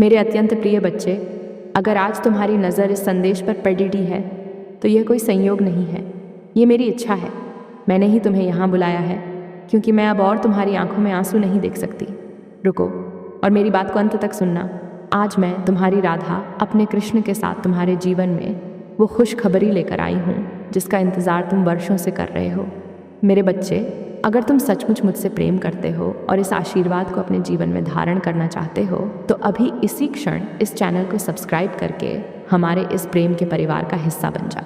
मेरे अत्यंत प्रिय बच्चे, अगर आज तुम्हारी नज़र इस संदेश पर पड़ी है तो यह कोई संयोग नहीं है, ये मेरी इच्छा है। मैंने ही तुम्हें यहाँ बुलाया है क्योंकि मैं अब और तुम्हारी आंखों में आंसू नहीं देख सकती। रुको और मेरी बात को अंत तक सुनना। आज मैं तुम्हारी राधा अपने कृष्ण के साथ तुम्हारे जीवन में वो खुशखबरी लेकर आई हूँ जिसका इंतज़ार तुम वर्षों से कर रहे हो। मेरे बच्चे, अगर तुम सचमुच मुझसे प्रेम करते हो और इस आशीर्वाद को अपने जीवन में धारण करना चाहते हो तो अभी इसी क्षण इस चैनल को सब्सक्राइब करके हमारे इस प्रेम के परिवार का हिस्सा बन जाओ।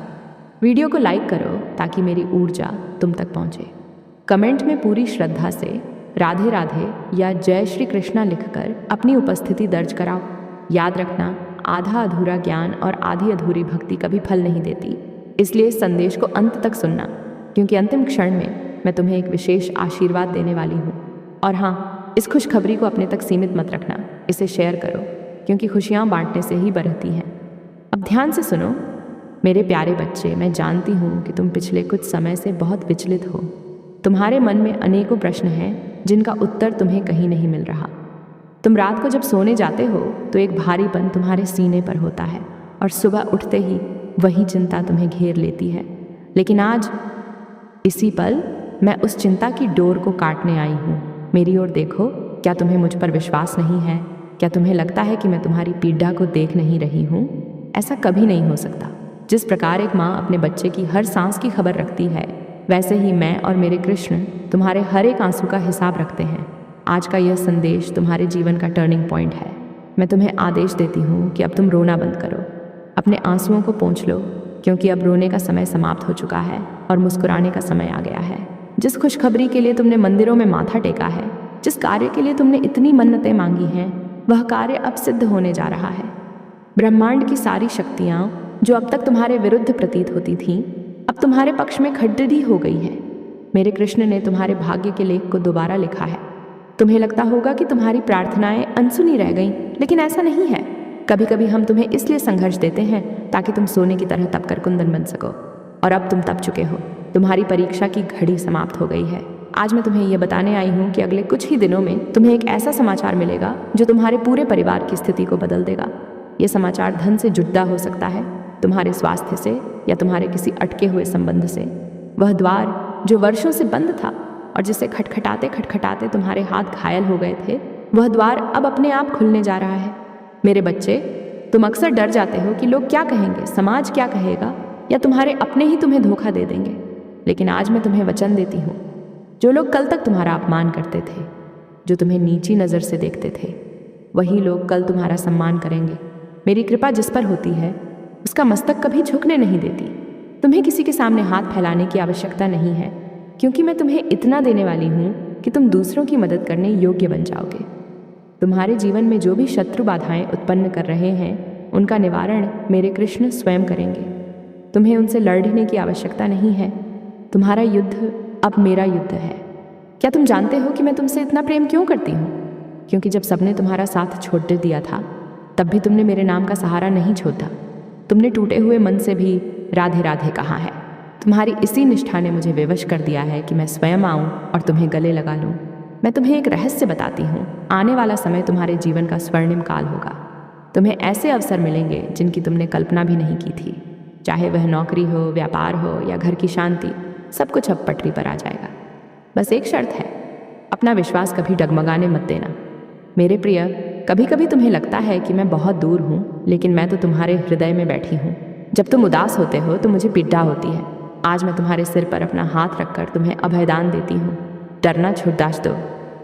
वीडियो को लाइक करो ताकि मेरी ऊर्जा तुम तक पहुँचे। कमेंट में पूरी श्रद्धा से राधे राधे या जय श्री कृष्णा लिखकर अपनी उपस्थिति दर्ज कराओ। याद रखना, आधा अधूरा ज्ञान और आधी अधूरी भक्ति कभी फल नहीं देती, इसलिए इस संदेश को अंत तक सुनना क्योंकि अंतिम क्षण में मैं तुम्हें एक विशेष आशीर्वाद देने वाली हूँ। और हाँ, इस खुशखबरी को अपने तक सीमित मत रखना, इसे शेयर करो क्योंकि खुशियाँ बांटने से ही बढ़ती हैं। अब ध्यान से सुनो मेरे प्यारे बच्चे, मैं जानती हूँ कि तुम पिछले कुछ समय से बहुत विचलित हो। तुम्हारे मन में अनेकों प्रश्न हैं जिनका उत्तर तुम्हें कहीं नहीं मिल रहा। तुम रात को जब सोने जाते हो तो एक भारीपन तुम्हारे सीने पर होता है और सुबह उठते ही वही चिंता तुम्हें घेर लेती है। लेकिन आज इसी पल मैं उस चिंता की डोर को काटने आई हूँ। मेरी ओर देखो, क्या तुम्हें मुझ पर विश्वास नहीं है? क्या तुम्हें लगता है कि मैं तुम्हारी पीड़ा को देख नहीं रही हूँ? ऐसा कभी नहीं हो सकता। जिस प्रकार एक माँ अपने बच्चे की हर सांस की खबर रखती है, वैसे ही मैं और मेरे कृष्ण तुम्हारे हर एक आंसू का हिसाब रखते हैं। आज का यह संदेश तुम्हारे जीवन का टर्निंग पॉइंट है। मैं तुम्हें आदेश देती हूँ कि अब तुम रोना बंद करो, अपने आंसुओं को पोंछ लो क्योंकि अब रोने का समय समाप्त हो चुका है और मुस्कुराने का समय आ गया है। जिस खुशखबरी के लिए तुमने मंदिरों में माथा टेका है, जिस कार्य के लिए तुमने इतनी मन्नतें मांगी हैं, वह कार्य अब सिद्ध होने जा रहा है। ब्रह्मांड की सारी शक्तियाँ जो अब तक तुम्हारे विरुद्ध प्रतीत होती थीं, अब तुम्हारे पक्ष में खड्डड़ी हो गई है। मेरे कृष्ण ने तुम्हारे भाग्य के लेख को दोबारा लिखा है। तुम्हें लगता होगा कि तुम्हारी प्रार्थनाएं अनसुनी रह गईं, लेकिन ऐसा नहीं है। कभी कभी हम तुम्हें इसलिए संघर्ष देते हैं ताकि तुम सोने की तरह तपकर कुंदन बन सको, और अब तुम तप चुके हो। तुम्हारी परीक्षा की घड़ी समाप्त हो गई है। आज मैं तुम्हें यह बताने आई हूँ कि अगले कुछ ही दिनों में तुम्हें एक ऐसा समाचार मिलेगा जो तुम्हारे पूरे परिवार की स्थिति को बदल देगा। ये समाचार धन से जुड़ा हो सकता है, तुम्हारे स्वास्थ्य से या तुम्हारे किसी अटके हुए संबंध से। वह द्वार जो वर्षों से बंद था और जिसे खटखटाते खटखटाते तुम्हारे हाथ घायल हो गए थे, वह द्वार अब अपने आप खुलने जा रहा है। मेरे बच्चे, तुम अक्सर डर जाते हो कि लोग क्या कहेंगे, समाज क्या कहेगा, या तुम्हारे अपने ही तुम्हें धोखा दे देंगे। लेकिन आज मैं तुम्हें वचन देती हूँ, जो लोग कल तक तुम्हारा अपमान करते थे, जो तुम्हें नीची नज़र से देखते थे, वही लोग कल तुम्हारा सम्मान करेंगे। मेरी कृपा जिस पर होती है उसका मस्तक कभी झुकने नहीं देती। तुम्हें किसी के सामने हाथ फैलाने की आवश्यकता नहीं है क्योंकि मैं तुम्हें इतना देने वाली हूँ कि तुम दूसरों की मदद करने योग्य बन जाओगे। तुम्हारे जीवन में जो भी शत्रु बाधाएं उत्पन्न कर रहे हैं, उनका निवारण मेरे कृष्ण स्वयं करेंगे। तुम्हें उनसे लड़ने की आवश्यकता नहीं है। तुम्हारा युद्ध अब मेरा युद्ध है। क्या तुम जानते हो कि मैं तुमसे इतना प्रेम क्यों करती हूँ? क्योंकि जब सबने तुम्हारा साथ छोड़ दिया था, तब भी तुमने मेरे नाम का सहारा नहीं छोड़ा। तुमने टूटे हुए मन से भी राधे राधे कहा है। तुम्हारी इसी निष्ठा ने मुझे विवश कर दिया है कि मैं स्वयं आऊं और तुम्हें गले लगा लूं। मैं तुम्हें एक रहस्य बताती हूँ, आने वाला समय तुम्हारे जीवन का स्वर्णिम काल होगा। तुम्हें ऐसे अवसर मिलेंगे जिनकी तुमने कल्पना भी नहीं की थी। चाहे वह नौकरी हो, व्यापार हो या घर की शांति, सब कुछ अब पटरी पर आ जाएगा। बस एक शर्त है, अपना विश्वास कभी डगमगाने मत देना। मेरे प्रिय, कभी कभी तुम्हें लगता है कि मैं बहुत दूर हूँ, लेकिन मैं तो तुम्हारे हृदय में बैठी हूँ। जब तुम उदास होते हो तो मुझे पीड़ा होती है। आज मैं तुम्हारे सिर पर अपना हाथ रखकर तुम्हें अभयदान देती हूँ। डरना छुड़दाश दो,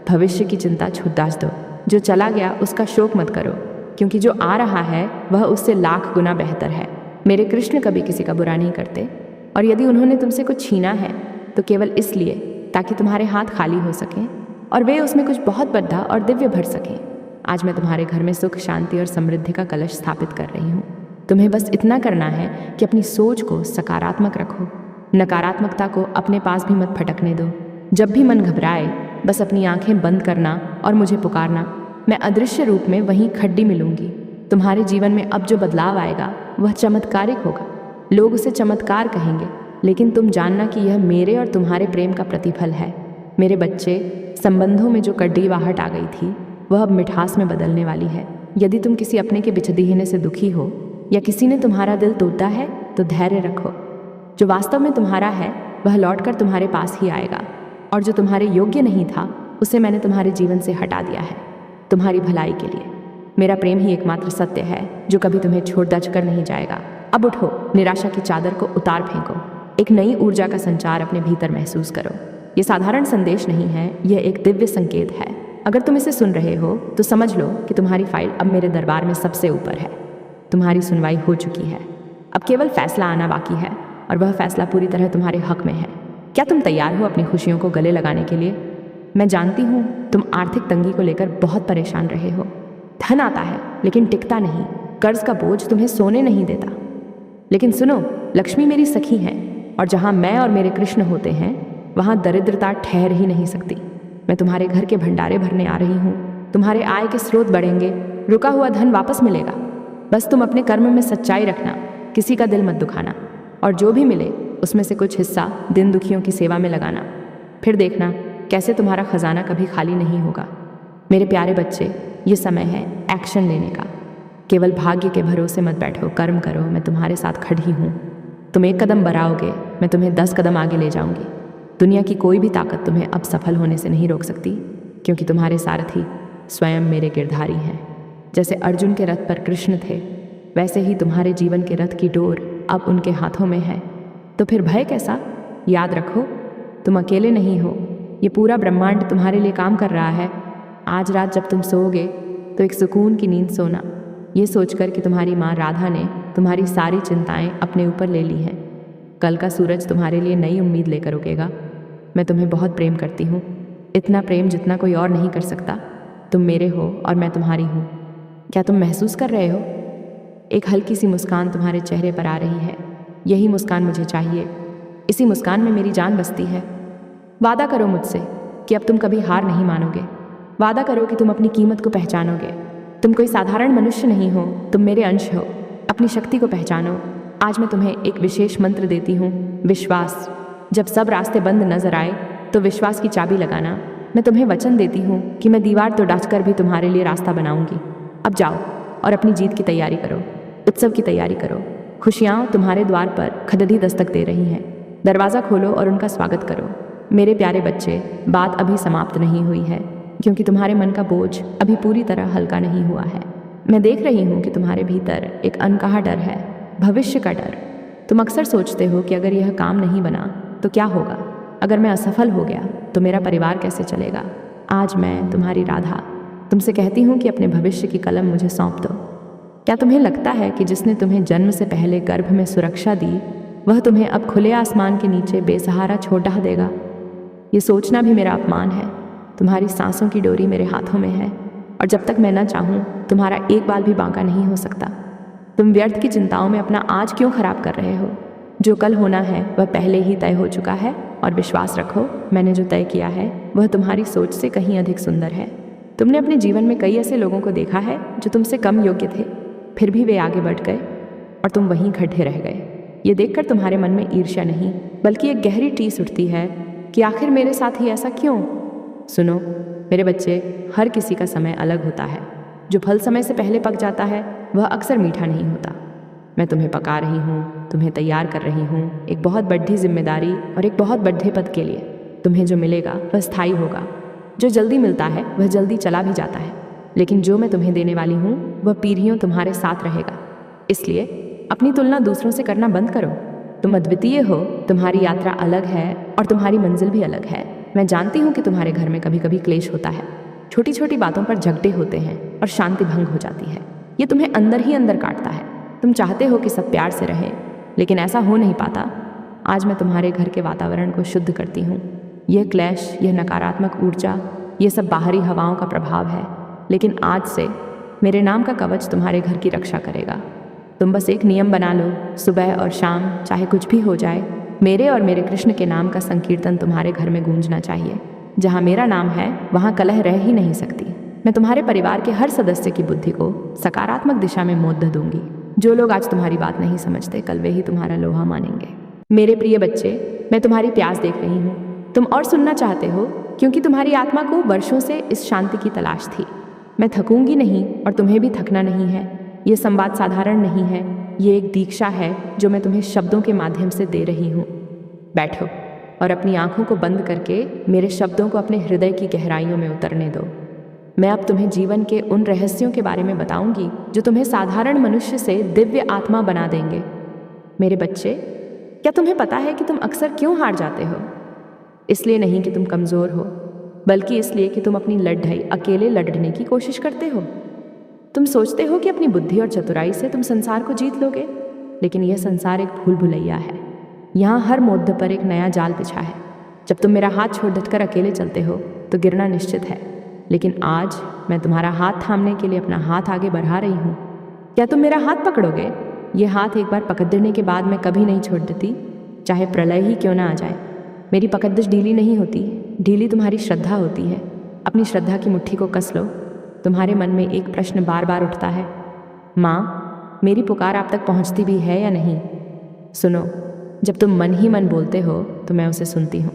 भविष्य की चिंता छुड़दाश दो। जो चला गया उसका शोक मत करो, क्योंकि जो आ रहा है वह उससे लाख गुना बेहतर है। मेरे कृष्ण कभी किसी का बुरा नहीं करते, और यदि उन्होंने तुमसे कुछ छीना है तो केवल इसलिए ताकि तुम्हारे हाथ खाली हो सकें और वे उसमें कुछ बहुत बड़ा और दिव्य भर सकें। आज मैं तुम्हारे घर में सुख, शांति और समृद्धि का कलश स्थापित कर रही हूँ। तुम्हें बस इतना करना है कि अपनी सोच को सकारात्मक रखो, नकारात्मकता को अपने पास भी मत फटकने दो। जब भी मन घबराए, बस अपनी आंखें बंद करना और मुझे पुकारना। मैं अदृश्य रूप में वहीं खड्डी मिलूंगी। तुम्हारे जीवन में अब जो बदलाव आएगा वह चमत्कारिक होगा। लोग उसे चमत्कार कहेंगे, लेकिन तुम जानना कि यह मेरे और तुम्हारे प्रेम का प्रतिफल है। मेरे बच्चे, संबंधों में जो कड़वाहट आ गई थी वह अब मिठास में बदलने वाली है। यदि तुम किसी अपने के बिछड़ने से दुखी हो या किसी ने तुम्हारा दिल तोड़ा है तो धैर्य रखो। जो वास्तव में तुम्हारा है वह लौटकर तुम्हारे पास ही आएगा, और जो तुम्हारे योग्य नहीं था उसे मैंने तुम्हारे जीवन से हटा दिया है, तुम्हारी भलाई के लिए। मेरा प्रेम ही एकमात्र सत्य है जो कभी तुम्हें छोड़ कर नहीं जाएगा। अब उठो, निराशा की चादर को उतार फेंको, एक नई ऊर्जा का संचार अपने भीतर महसूस करो। ये साधारण संदेश नहीं है, यह एक दिव्य संकेत है। अगर तुम इसे सुन रहे हो तो समझ लो कि तुम्हारी फाइल अब मेरे दरबार में सबसे ऊपर है। तुम्हारी सुनवाई हो चुकी है, अब केवल फैसला आना बाकी है, और वह फैसला पूरी तरह तुम्हारे हक में है। क्या तुम तैयार हो अपनी खुशियों को गले लगाने के लिए? मैं जानती हूँ तुम आर्थिक तंगी को लेकर बहुत परेशान रहे हो। धन आता है लेकिन टिकता नहीं, कर्ज का बोझ तुम्हें सोने नहीं देता। लेकिन सुनो, लक्ष्मी मेरी सखी है, और जहाँ मैं और मेरे कृष्ण होते हैं वहाँ दरिद्रता ठहर ही नहीं सकती। मैं तुम्हारे घर के भंडारे भरने आ रही हूँ, तुम्हारे आय के स्रोत बढ़ेंगे, रुका हुआ धन वापस मिलेगा। बस तुम अपने कर्म में सच्चाई रखना, किसी का दिल मत दुखाना, और जो भी मिले उसमें से कुछ हिस्सा दिन दुखियों की सेवा में लगाना। फिर देखना कैसे तुम्हारा खजाना कभी खाली नहीं होगा। मेरे प्यारे बच्चे, ये समय है एक्शन लेने का। केवल भाग्य के भरोसे मत बैठो, कर्म करो, मैं तुम्हारे साथ खड़ी हूँ। तुम 1 कदम बढ़ाओगे, मैं तुम्हें 10 कदम आगे ले जाऊंगी। दुनिया की कोई भी ताकत तुम्हें अब सफल होने से नहीं रोक सकती, क्योंकि तुम्हारे सारथी स्वयं मेरे गिरधारी हैं। जैसे अर्जुन के रथ पर कृष्ण थे, वैसे ही तुम्हारे जीवन के रथ की डोर अब उनके हाथों में है। तो फिर भय कैसा? याद रखो, तुम अकेले नहीं हो, ये पूरा ब्रह्मांड तुम्हारे लिए काम कर रहा है। आज रात जब तुम सोओगे तो एक सुकून की नींद सोना, ये सोचकर कि तुम्हारी माँ राधा ने तुम्हारी सारी चिंताएं अपने ऊपर ले ली हैं। कल का सूरज तुम्हारे लिए नई उम्मीद लेकर उगेगा। मैं तुम्हें बहुत प्रेम करती हूँ, इतना प्रेम जितना कोई और नहीं कर सकता। तुम मेरे हो और मैं तुम्हारी हूँ। क्या तुम महसूस कर रहे हो? एक हल्की सी मुस्कान तुम्हारे चेहरे पर आ रही है। यही मुस्कान मुझे चाहिए, इसी मुस्कान में मेरी जान बसती है। वादा करो मुझसे कि अब तुम कभी हार नहीं मानोगे। वादा करो कि तुम अपनी कीमत को पहचानोगे। तुम कोई साधारण मनुष्य नहीं हो, तुम मेरे अंश हो। अपनी शक्ति को पहचानो। आज मैं तुम्हें एक विशेष मंत्र देती हूँ, विश्वास। जब सब रास्ते बंद नजर आए तो विश्वास की चाबी लगाना। मैं तुम्हें वचन देती हूँ कि मैं दीवार तो डांटकर भी तुम्हारे लिए रास्ता बनाऊंगी। अब जाओ और अपनी जीत की तैयारी करो, उत्सव की तैयारी करो। खुशियाँ तुम्हारे द्वार पर खददी दस्तक दे रही हैं। दरवाज़ा खोलो और उनका स्वागत करो। मेरे प्यारे बच्चे, बात अभी समाप्त नहीं हुई है, क्योंकि तुम्हारे मन का बोझ अभी पूरी तरह हल्का नहीं हुआ है। मैं देख रही हूँ कि तुम्हारे भीतर एक अनकहा डर है, भविष्य का डर। तुम अक्सर सोचते हो कि अगर यह काम नहीं बना तो क्या होगा, अगर मैं असफल हो गया तो मेरा परिवार कैसे चलेगा। आज मैं तुम्हारी राधा तुमसे कहती हूँ कि अपने भविष्य की कलम मुझे सौंप दो। क्या तुम्हें लगता है कि जिसने तुम्हें जन्म से पहले गर्भ में सुरक्षा दी, वह तुम्हें अब खुले आसमान के नीचे बेसहारा छोड़ देगा? ये सोचना भी मेरा अपमान है। तुम्हारी सांसों की डोरी मेरे हाथों में है, और जब तक मैं न चाहूँ तुम्हारा एक बाल भी बांका नहीं हो सकता। तुम व्यर्थ की चिंताओं में अपना आज क्यों खराब कर रहे हो? जो कल होना है वह पहले ही तय हो चुका है, और विश्वास रखो, मैंने जो तय किया है वह तुम्हारी सोच से कहीं अधिक सुंदर है। तुमने अपने जीवन में कई ऐसे लोगों को देखा है जो तुमसे कम योग्य थे, फिर भी वे आगे बढ़ गए और तुम वहीं खड़े रह गए। ये देखकर तुम्हारे मन में ईर्ष्या नहीं बल्कि एक गहरी टीस उठती है कि आखिर मेरे साथ ही ऐसा क्यों? सुनो मेरे बच्चे, हर किसी का समय अलग होता है। जो फल समय से पहले पक जाता है वह अक्सर मीठा नहीं होता। मैं तुम्हें पका रही हूँ, तुम्हें तैयार कर रही हूँ एक बहुत बड़ी जिम्मेदारी और एक बहुत बड़े पद के लिए। तुम्हें जो मिलेगा वह स्थायी होगा। जो जल्दी मिलता है वह जल्दी चला भी जाता है, लेकिन जो मैं तुम्हें देने वाली हूँ वह पीढ़ियों तुम्हारे साथ रहेगा। इसलिए अपनी तुलना दूसरों से करना बंद करो। तुम अद्वितीय हो, तुम्हारी यात्रा अलग है और तुम्हारी मंजिल भी अलग है। मैं जानती हूँ कि तुम्हारे घर में कभी कभी क्लेश होता है, छोटी छोटी बातों पर झगड़े होते हैं और शांति भंग हो जाती है। ये तुम्हें अंदर ही अंदर काटता है। तुम चाहते हो कि सब प्यार से रहें, लेकिन ऐसा हो नहीं पाता। आज मैं तुम्हारे घर के वातावरण को शुद्ध करती हूँ। यह क्लेश, यह नकारात्मक ऊर्जा, ये सब बाहरी हवाओं का प्रभाव है, लेकिन आज से मेरे नाम का कवच तुम्हारे घर की रक्षा करेगा। तुम बस एक नियम बना लो, सुबह और शाम चाहे कुछ भी हो जाए, मेरे और मेरे कृष्ण के नाम का संकीर्तन तुम्हारे घर में गूंजना चाहिए। जहाँ मेरा नाम है वहाँ कलह रह ही नहीं सकती। मैं तुम्हारे परिवार के हर सदस्य की बुद्धि को सकारात्मक दिशा में मोड़ दूंगी। जो लोग आज तुम्हारी बात नहीं समझते, कल वे ही तुम्हारा लोहा मानेंगे। मेरे प्रिय बच्चे, मैं तुम्हारी प्यास देख रही हूँ। तुम और सुनना चाहते हो, क्योंकि तुम्हारी आत्मा को वर्षों से इस शांति की तलाश थी। मैं थकूंगी नहीं और तुम्हें भी थकना नहीं है। ये संवाद साधारण नहीं है, ये एक दीक्षा है जो मैं तुम्हें शब्दों के माध्यम से दे रही हूँ। बैठो और अपनी आंखों को बंद करके मेरे शब्दों को अपने हृदय की गहराइयों में उतरने दो। मैं अब तुम्हें जीवन के उन रहस्यों के बारे में बताऊंगी जो तुम्हें साधारण मनुष्य से दिव्य आत्मा बना देंगे। मेरे बच्चे, क्या तुम्हें पता है कि तुम अक्सर क्यों हार जाते हो? इसलिए नहीं कि तुम कमज़ोर हो, बल्कि इसलिए कि तुम अपनी लड़ाई अकेले लड़ने की कोशिश करते हो। तुम सोचते हो कि अपनी बुद्धि और चतुराई से तुम संसार को जीत लोगे, लेकिन यह संसार एक भूल भुलैया है। यहाँ हर मोड़ पर एक नया जाल बिछा है। जब तुम मेरा हाथ छोड़ कर अकेले चलते हो तो गिरना निश्चित है, लेकिन आज मैं तुम्हारा हाथ थामने के लिए अपना हाथ आगे बढ़ा रही हूँ। क्या तुम मेरा हाथ पकड़ोगे? ये हाथ एक बार पकड़ने के बाद मैं कभी नहीं छोड़ देती, चाहे प्रलय ही क्यों ना आ जाए। मेरी पकड़श ढीली नहीं होती, ढीली तुम्हारी श्रद्धा होती है। अपनी श्रद्धा की मुट्ठी को कस लो। तुम्हारे मन में एक प्रश्न बार बार उठता है, माँ, मेरी पुकार आप तक पहुँचती भी है या नहीं? सुनो, जब तुम मन ही मन बोलते हो तो मैं उसे सुनती हूँ।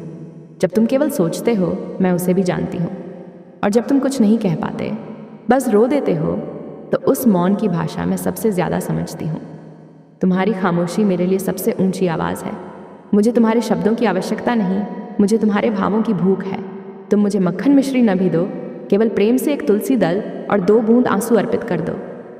जब तुम केवल सोचते हो मैं उसे भी जानती हूँ। और जब तुम कुछ नहीं कह पाते, बस रो देते हो, तो उस मौन की भाषा मैं सबसे ज़्यादा समझती हूँ। तुम्हारी खामोशी मेरे लिए सबसे ऊंची आवाज़ है। मुझे तुम्हारे शब्दों की आवश्यकता नहीं, मुझे तुम्हारे भावों की भूख है। तुम मुझे मक्खन मिश्री न भी दो, केवल प्रेम से एक तुलसी दल और 2 बूंद आंसू अर्पित कर दो।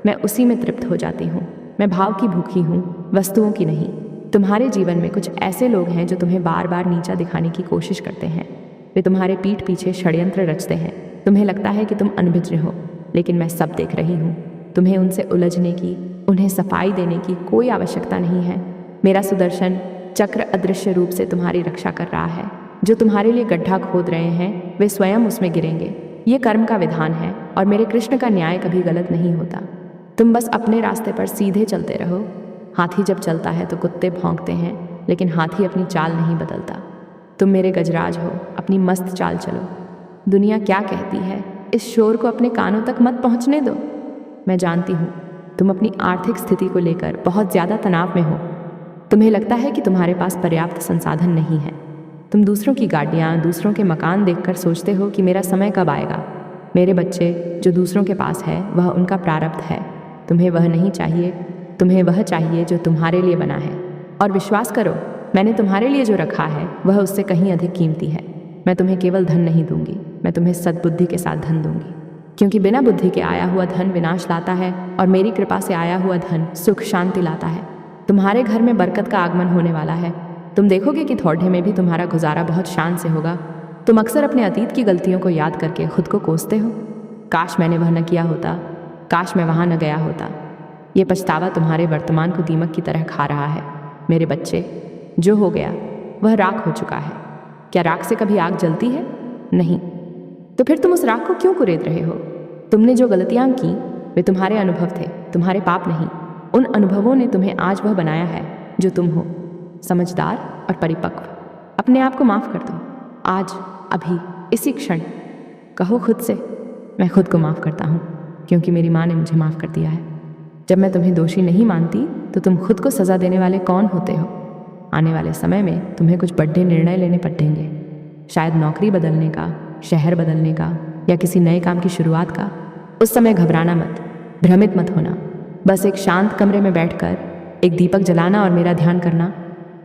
मैं उसी में तृप्त हो जाती हूँ। मैं भाव की भूखी हूँ, वस्तुओं की नहीं। तुम्हारे जीवन में कुछ ऐसे लोग हैं जो तुम्हें बार बार नीचा दिखाने की कोशिश करते हैं। वे तुम्हारे पीठ पीछे षड्यंत्र रचते हैं। तुम्हें लगता है कि तुम अनभिज्ञ हो, लेकिन मैं सब देख रही हूँ। तुम्हें उनसे उलझने की, उन्हें सफाई देने की कोई आवश्यकता नहीं है। मेरा सुदर्शन चक्र अदृश्य रूप से तुम्हारी रक्षा कर रहा है। जो तुम्हारे लिए गड्ढा खोद रहे हैं वे स्वयं उसमें गिरेंगे। ये कर्म का विधान है और मेरे कृष्ण का न्याय कभी गलत नहीं होता। तुम बस अपने रास्ते पर सीधे चलते रहो। हाथी जब चलता है तो कुत्ते भौंकते हैं, लेकिन हाथी अपनी चाल नहीं बदलता। तुम मेरे गजराज हो, अपनी मस्त चाल चलो। दुनिया क्या कहती है, इस शोर को अपने कानों तक मत पहुंचने दो। मैं जानती हूँ तुम अपनी आर्थिक स्थिति को लेकर बहुत ज़्यादा तनाव में हो। तुम्हें लगता है कि तुम्हारे पास पर्याप्त संसाधन नहीं है। तुम दूसरों की गाड़ियाँ, दूसरों के मकान देखकर सोचते हो कि मेरा समय कब आएगा। मेरे बच्चे, जो दूसरों के पास है वह उनका प्रारब्ध है। तुम्हें वह नहीं चाहिए, तुम्हें वह चाहिए जो तुम्हारे लिए बना है। और विश्वास करो, मैंने तुम्हारे लिए जो रखा है वह उससे कहीं अधिक कीमती है। मैं तुम्हें केवल धन नहीं दूंगी, मैं तुम्हें सद्बुद्धि के साथ धन दूंगी, क्योंकि बिना बुद्धि के आया हुआ धन विनाश लाता है और मेरी कृपा से आया हुआ धन सुख शांति लाता है। तुम्हारे घर में बरकत का आगमन होने वाला है। तुम देखोगे कि थोड़े में भी तुम्हारा गुजारा बहुत शान से होगा। तुम अक्सर अपने अतीत की गलतियों को याद करके खुद को कोसते हो। काश मैंने वह न किया होता, काश मैं वहाँ न गया होता। ये पछतावा तुम्हारे वर्तमान को दीमक की तरह खा रहा है। मेरे बच्चे, जो हो गया वह राख हो चुका है। क्या राख से कभी आग जलती है? नहीं। तो फिर तुम उस राख को क्यों कुरेद रहे हो? तुमने जो गलतियाँ की वे तुम्हारे अनुभव थे, तुम्हारे पाप नहीं। उन अनुभवों ने तुम्हें आज वह बनाया है जो तुम हो, समझदार और परिपक्व। अपने आप को माफ़ कर दो, आज, अभी, इसी क्षण। कहो खुद से, मैं खुद को माफ़ करता हूँ, क्योंकि मेरी माँ ने मुझे माफ़ कर दिया है। जब मैं तुम्हें दोषी नहीं मानती तो तुम खुद को सज़ा देने वाले कौन होते हो? आने वाले समय में तुम्हें कुछ बड़े निर्णय लेने पड़ेंगे। शायद नौकरी बदलने का, शहर बदलने का, या किसी नए काम की शुरुआत का। उस समय घबराना मत, भ्रमित मत होना। बस एक शांत कमरे में बैठकर एक दीपक जलाना और मेरा ध्यान करना।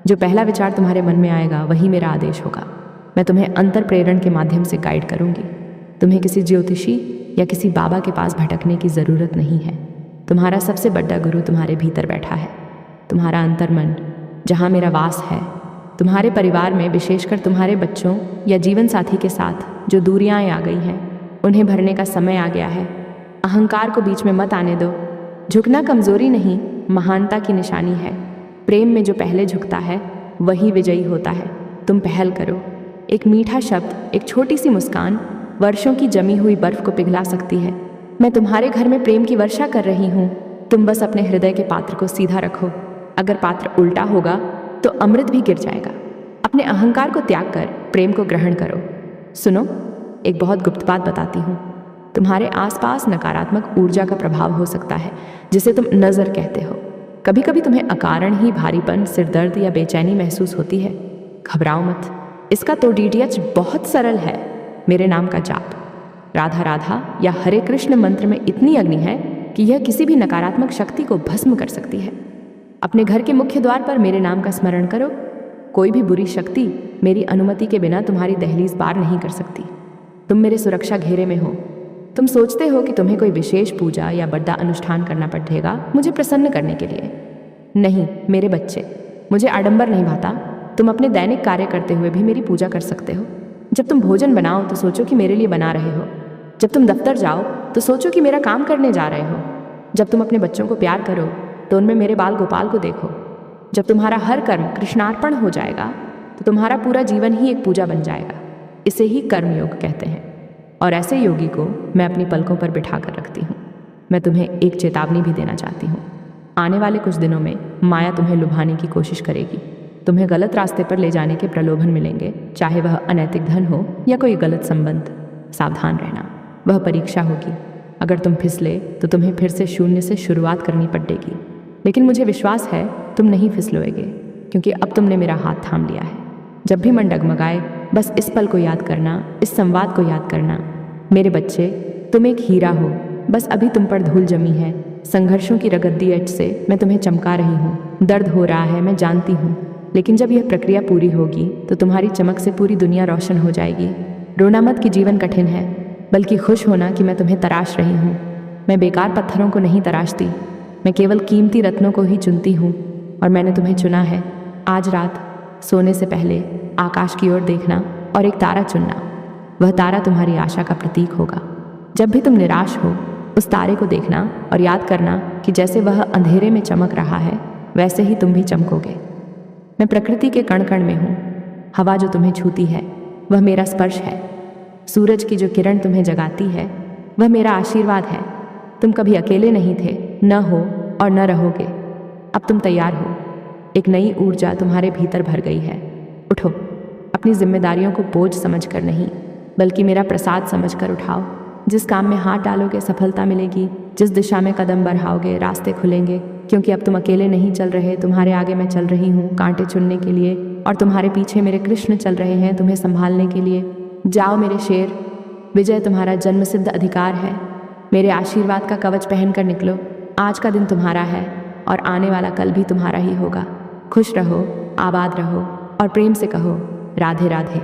जो पहला विचार तुम्हारे मन में आएगा वही मेरा आदेश होगा। मैं तुम्हें अंतर प्रेरण के माध्यम से गाइड करूंगी। तुम्हें किसी ज्योतिषी या किसी बाबा के पास भटकने की ज़रूरत नहीं है। तुम्हारा सबसे बड़ा गुरु तुम्हारे भीतर बैठा है, तुम्हारा अंतर्मन, जहाँ मेरा वास है। तुम्हारे परिवार में, विशेषकर तुम्हारे बच्चों या जीवन साथी के साथ जो दूरियाँ आ गई हैं, उन्हें भरने का समय आ गया है। अहंकार को बीच में मत आने दो। झुकना कमज़ोरी नहीं, महानता की निशानी है। प्रेम में जो पहले झुकता है वही विजयी होता है। तुम पहल करो। एक मीठा शब्द, एक छोटी सी मुस्कान वर्षों की जमी हुई बर्फ को पिघला सकती है। मैं तुम्हारे घर में प्रेम की वर्षा कर रही हूँ। तुम बस अपने हृदय के पात्र को सीधा रखो। अगर पात्र उल्टा होगा तो अमृत भी गिर जाएगा। अपने अहंकार को त्याग कर प्रेम को ग्रहण करो। सुनो, एक बहुत गुप्त बात बताती हूँ। तुम्हारे आसपास नकारात्मक ऊर्जा का प्रभाव हो सकता है, जिसे तुम नज़र कहते हो। कभी कभी तुम्हें अकारण ही भारीपन, सिरदर्द या बेचैनी महसूस होती है। घबराओ मत, इसका तो DTH बहुत सरल है। मेरे नाम का जाप। राधा राधा या हरे कृष्ण मंत्र में इतनी अग्नि है कि यह किसी भी नकारात्मक शक्ति को भस्म कर सकती है। अपने घर के मुख्य द्वार पर मेरे नाम का स्मरण करो। कोई भी बुरी शक्ति मेरी अनुमति के बिना तुम्हारी दहलीज पार नहीं कर सकती। तुम मेरे सुरक्षा घेरे में हो। तुम सोचते हो कि तुम्हें कोई विशेष पूजा या बड़ा अनुष्ठान करना पड़ेगा मुझे प्रसन्न करने के लिए। नहीं मेरे बच्चे, मुझे आडंबर नहीं भाता। तुम अपने दैनिक कार्य करते हुए भी मेरी पूजा कर सकते हो। जब तुम भोजन बनाओ तो सोचो कि मेरे लिए बना रहे हो। जब तुम दफ्तर जाओ तो सोचो कि मेरा काम करने जा रहे हो। जब तुम अपने बच्चों को प्यार करो तो उनमें मेरे बाल गोपाल को देखो। जब तुम्हारा हर कर्म कृष्णार्पण हो जाएगा तो तुम्हारा पूरा जीवन ही एक पूजा बन जाएगा। इसे ही कर्मयोग कहते हैं। और ऐसे योगी को मैं अपनी पलकों पर बिठा कर रखती हूँ। मैं तुम्हें एक चेतावनी भी देना चाहती हूँ। आने वाले कुछ दिनों में माया तुम्हें लुभाने की कोशिश करेगी। तुम्हें गलत रास्ते पर ले जाने के प्रलोभन मिलेंगे, चाहे वह अनैतिक धन हो या कोई गलत संबंध। सावधान रहना, वह परीक्षा होगी। अगर तुम फिसले तो तुम्हें फिर से शून्य से शुरुआत करनी पड़ेगी। लेकिन मुझे विश्वास है तुम नहीं फिसलोगे, क्योंकि अब तुमने मेरा हाथ थाम लिया है। जब भी मन डगमगाए बस इस पल को याद करना, इस संवाद को याद करना। मेरे बच्चे, तुम एक हीरा हो, बस अभी तुम पर धूल जमी है। संघर्षों की रगद्दी एच से मैं तुम्हें चमका रही हूँ। दर्द हो रहा है, मैं जानती हूँ, लेकिन जब यह प्रक्रिया पूरी होगी तो तुम्हारी चमक से पूरी दुनिया रोशन हो जाएगी। रोना मत कि जीवन कठिन है, बल्कि खुश होना कि मैं तुम्हें तराश रही हूँ। मैं बेकार पत्थरों को नहीं तराशती, मैं केवल कीमती रत्नों को ही चुनती हूँ। और मैंने तुम्हें चुना है। आज रात सोने से पहले आकाश की ओर देखना और एक तारा चुनना। वह तारा तुम्हारी आशा का प्रतीक होगा। जब भी तुम निराश हो उस तारे को देखना और याद करना कि जैसे वह अंधेरे में चमक रहा है वैसे ही तुम भी चमकोगे। मैं प्रकृति के कण कण में हूँ। हवा जो तुम्हें छूती है वह मेरा स्पर्श है। सूरज की जो किरण तुम्हें जगाती है वह मेरा आशीर्वाद है। तुम कभी अकेले नहीं थे, न हो और न रहोगे। अब तुम तैयार हो। एक नई ऊर्जा तुम्हारे भीतर भर गई है। उठो, अपनी जिम्मेदारियों को बोझ समझकर नहीं बल्कि मेरा प्रसाद समझकर उठाओ। जिस काम में हाथ डालोगे सफलता मिलेगी, जिस दिशा में कदम बढ़ाओगे रास्ते खुलेंगे। क्योंकि अब तुम अकेले नहीं चल रहे, तुम्हारे आगे मैं चल रही हूँ कांटे चुनने के लिए, और तुम्हारे पीछे मेरे कृष्ण चल रहे हैं तुम्हें संभालने के लिए। जाओ मेरे शेर, विजय तुम्हारा जन्मसिद्ध अधिकार है। मेरे आशीर्वाद का कवच पहनकर निकलो। आज का दिन तुम्हारा है और आने वाला कल भी तुम्हारा ही होगा। खुश रहो, आबाद रहो और प्रेम से कहो राधे राधे।